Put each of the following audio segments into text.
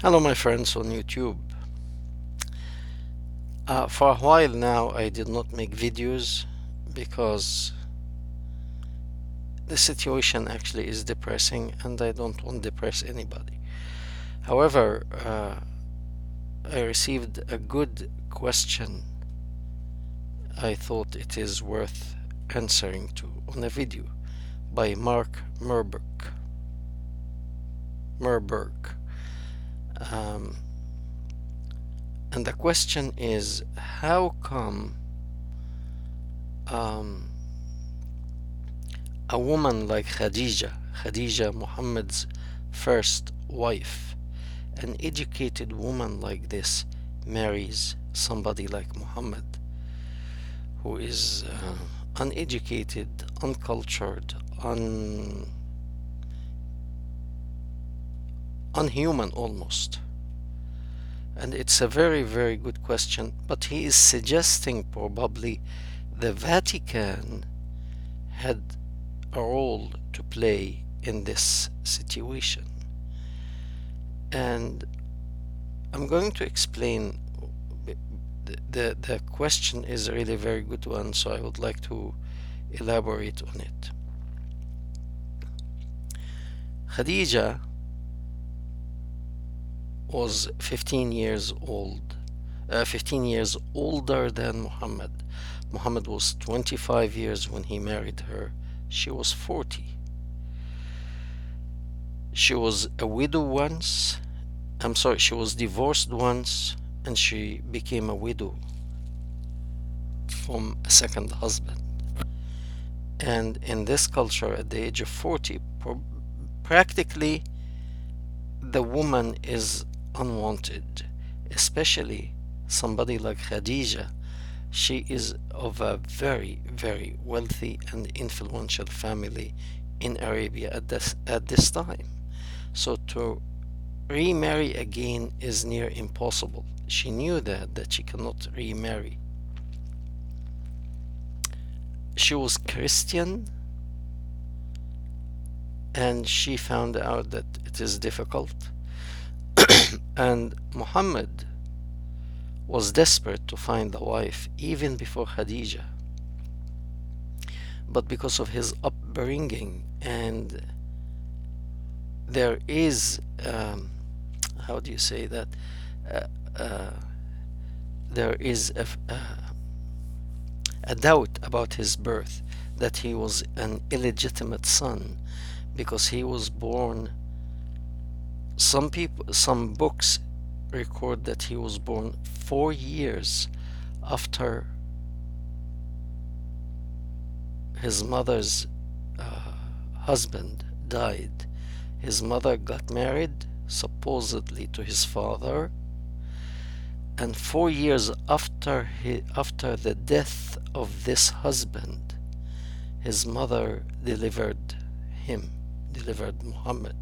Hello, my friends on YouTube. For a while now, I did not make videos because the situation actually is depressing and I don't want to depress anybody. However, I received a good question I thought it is worth answering to on a video by Mark Murberg. Um, and the question is, how come um, a woman like Khadija, Muhammad's first wife, an educated woman like this, marries somebody like Muhammad, who is uneducated, uncultured, unhuman almost? And it's a very, very good question, but he is suggesting probably the Vatican had a role to play in this situation. And I'm going to explain. The question is a really very good one, so I would like to elaborate on it. Khadija was 15 years old, 15 years older than Muhammad. Muhammad was 25 years when he married her. She was 40. She was a widow once. She was divorced once and she became a widow from a second husband. And in this culture, at the age of 40, practically the woman is unwanted, especially somebody like Khadija. She is of a very, very wealthy and influential family in Arabia at this time. So to remarry again is near impossible. She knew that she cannot remarry. She was Christian, and she found out that it is difficult. And Muhammad was desperate to find a wife even before Khadija. But because of his upbringing, and there is, how do you say that? Uh, uh, there is a doubt about his birth, that he was an illegitimate son because he was born. Some books record that he was born 4 years after his mother's husband died. His mother got married supposedly to his father, and 4 years after the death of this husband, his mother delivered Muhammad.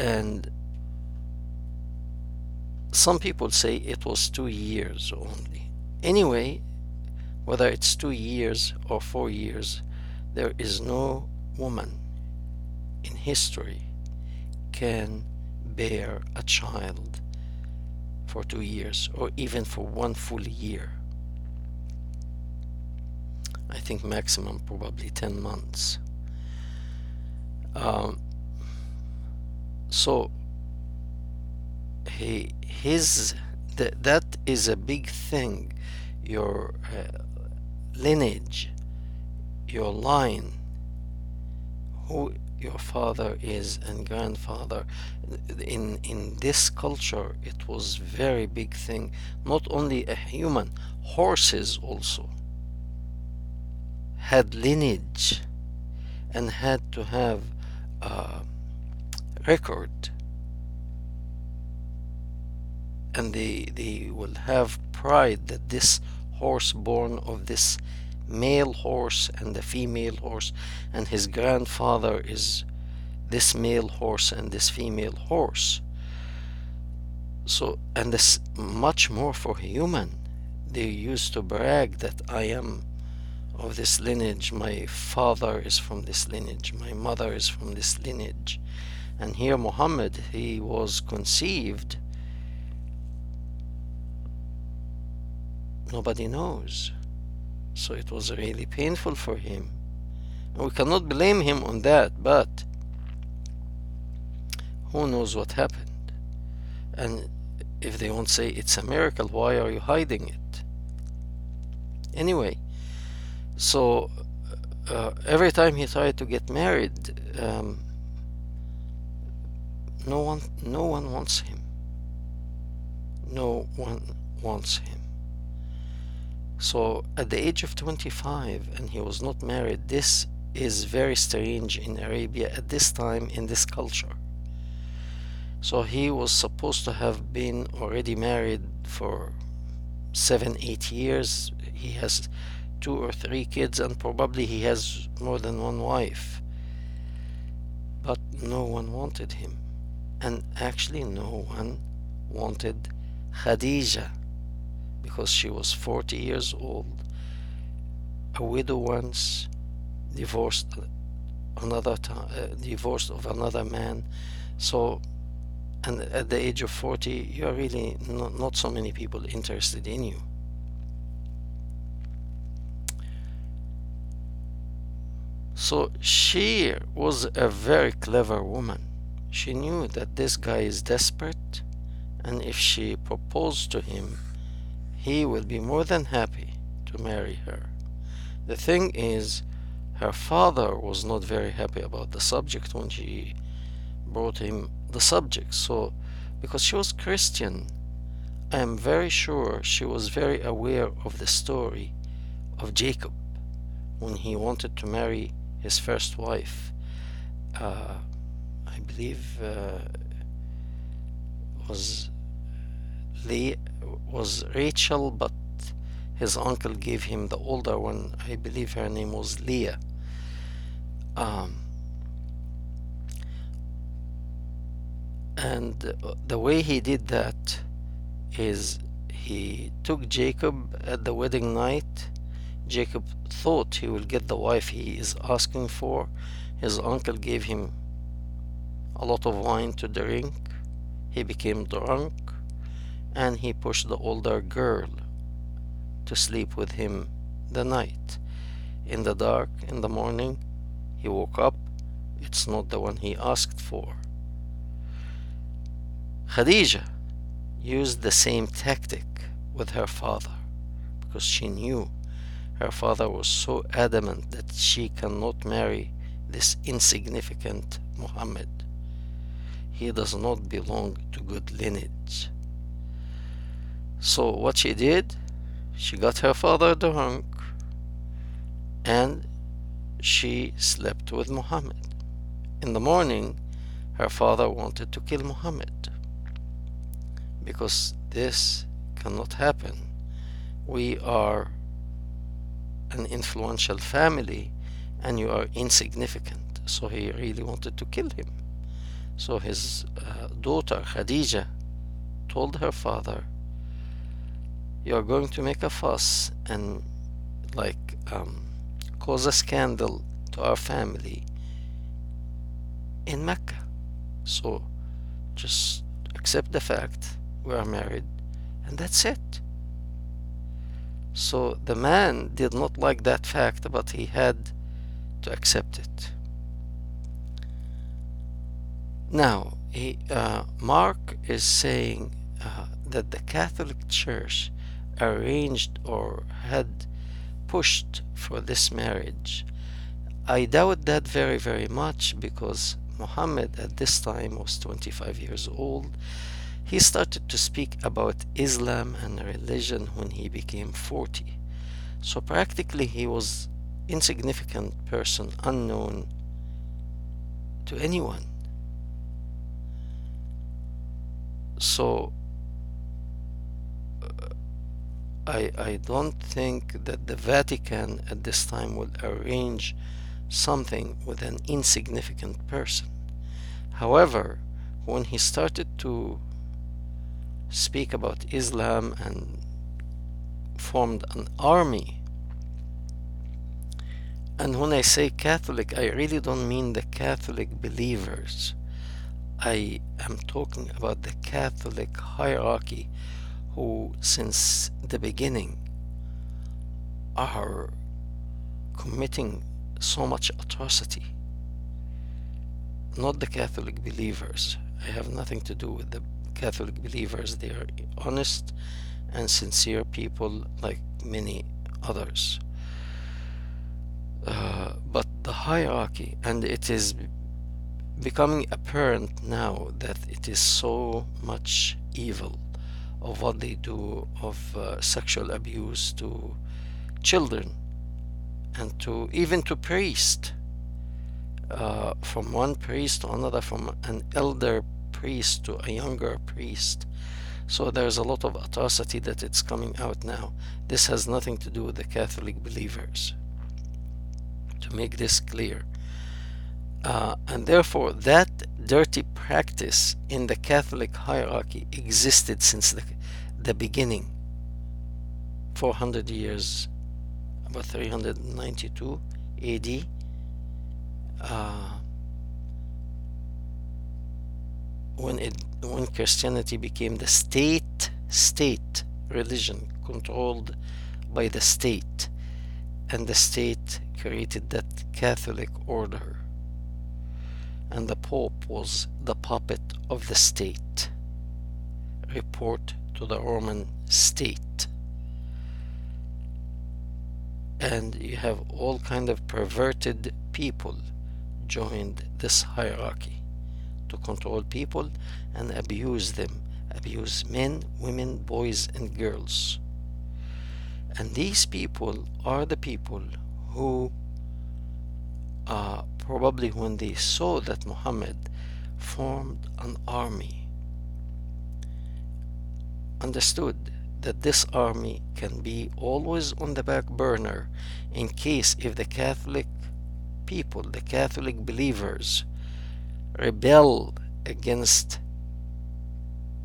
And some people say it was 2 years only. Anyway, whether it's 2 years or 4 years, there is no woman in history can bear a child for 2 years or even for 1 full year. I think maximum probably 10 months. So that is a big thing. Your lineage, your line, who your father is and grandfather. In this culture, it was very big thing. Not only a human, horses also had lineage and had to have record, and they will have pride that this horse born of this male horse and the female horse, and his grandfather is this male horse and this female horse. So, and this much more for human. They used to brag that I am of this lineage, my father is from this lineage, my mother is from this lineage. And here Muhammad, he was conceived, nobody knows. So it was really painful for him. And we cannot blame him on that, but who knows what happened? And if they won't say it's a miracle, why are you hiding it? Anyway, so every time he tried to get married, no one wants him. No one wants him. So at the age of 25, and he was not married, this is very strange in Arabia at this time, in this culture. So he was supposed to have been already married for 7-8 years. He has 2 or 3 kids, and probably he has more than one wife. But no one wanted him. And actually no one wanted Khadija, because she was 40 years old, a widow once, divorced another time, divorced of another man. So, and at the age of 40, you are really not so many people interested in you. So she was a very clever woman. She knew that this guy is desperate, and if she proposed to him, he will be more than happy to marry her. The thing is, her father was not very happy about the subject when she brought him the subject. So, because she was Christian, I am very sure she was very aware of the story of Jacob when he wanted to marry his first wife. I believe was Rachel, but his uncle gave him the older one. I believe her name was Leah. And the way he did that is he took Jacob at the wedding night. Jacob thought he will get the wife he is asking for. His uncle gave him a lot of wine to drink. He became drunk, and he pushed the older girl to sleep with him the night. In the dark, in the morning, he woke up. It's not the one he asked for. Khadija used the same tactic with her father, because she knew her father was so adamant that she cannot marry this insignificant Muhammad. He does not belong to good lineage. So what she did, she got her father drunk, and she slept with Muhammad. In the morning, her father wanted to kill Muhammad, because this cannot happen. We are an influential family, and you are insignificant. So he really wanted to kill him. So his daughter Khadija told her father, "You are going to make a fuss and cause a scandal to our family in Mecca. So just accept the fact we are married, and that's it." So the man did not like that fact, but he had to accept it. Now, Mark is saying that the Catholic Church arranged or had pushed for this marriage. I doubt that very, very much, because Muhammad at this time was 25 years old. He started to speak about Islam and religion when he became 40. So practically he was insignificant person, unknown to anyone. So I don't think that the Vatican at this time will arrange something with an insignificant person. However, when he started to speak about Islam and formed an army, and when I say Catholic, I really don't mean the Catholic believers. I am talking about the Catholic hierarchy who, since the beginning, are committing so much atrocity. Not the Catholic believers. I have nothing to do with the Catholic believers. They are honest and sincere people like many others. But the hierarchy, and it is becoming apparent now that it is so much evil of what they do, of sexual abuse to children and to even to priests, from one priest to another, from an elder priest to a younger priest. So there's a lot of atrocity that it's coming out now. This has nothing to do with the Catholic believers, to make this clear. And therefore, that dirty practice in the Catholic hierarchy existed since the beginning, 400 years, about 392 AD. When Christianity became the state religion controlled by the state, and the state created that Catholic order, and the Pope was the puppet of the state, report to the Roman state. And you have all kind of perverted people joined this hierarchy to control people and abuse them, abuse men, women, boys, and girls. And these people are the people who probably, when they saw that Muhammad formed an army, understood that this army can be always on the back burner in case if the Catholic people, the Catholic believers, rebel against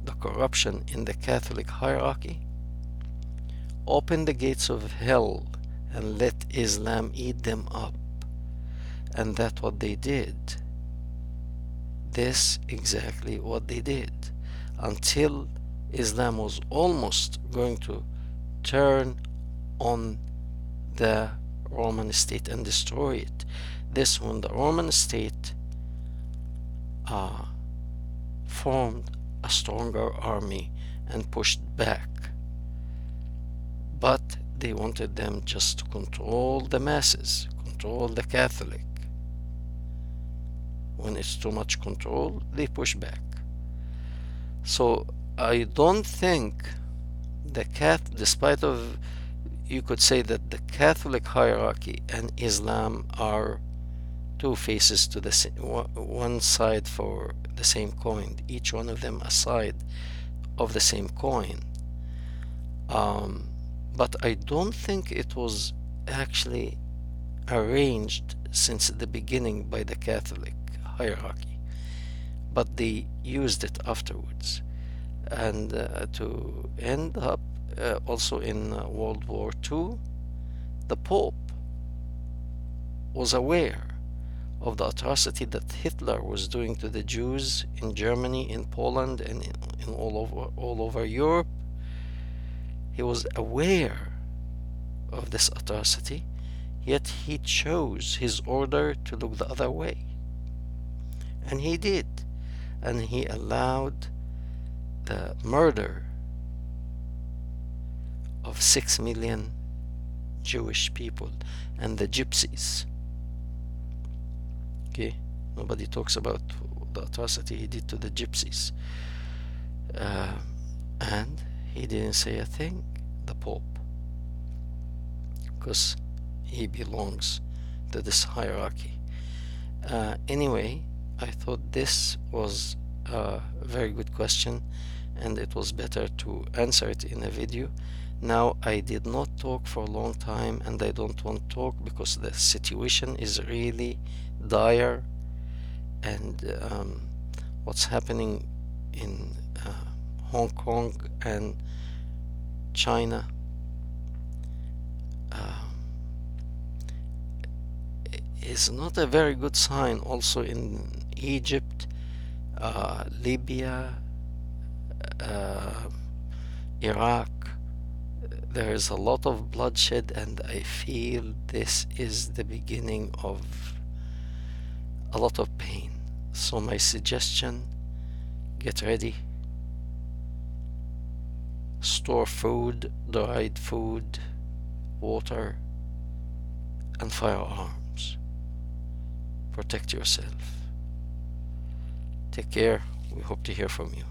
the corruption in the Catholic hierarchy, open the gates of hell and let Islam eat them up. And that's what they did. This exactly what they did, until Islam was almost going to turn on the Roman state and destroy it. This when the Roman state formed a stronger army and pushed back. But they wanted them just to control the masses, control the Catholic. When it's too much control, they push back. So I don't think despite of, you could say that the Catholic hierarchy and Islam are two faces to the one side for the same coin, each one of them a side of the same coin. But I don't think it was actually arranged since the beginning by the Catholic hierarchy, but they used it afterwards. And to end up also in World War II, the Pope was aware of the atrocity that Hitler was doing to the Jews in Germany, in Poland, and in all over Europe. He was aware of this atrocity, yet he chose his order to look the other way. And he did. And he allowed the murder of 6 million Jewish people and the gypsies. Okay, nobody talks about the atrocity he did to the gypsies. And he didn't say a thing, the Pope, because he belongs to this hierarchy. Anyway, I thought this was a very good question, and it was better to answer it in a video. Now, I did not talk for a long time, and I don't want to talk because the situation is really dire, and what's happening in Hong Kong and China is not a very good sign. Also in Egypt, Libya, uh, Iraq. There is a lot of bloodshed, and I feel this is the beginning of a lot of pain. So, my suggestion, get ready, store food, dried food, water, and firearms. Protect yourself. Take care. We hope to hear from you.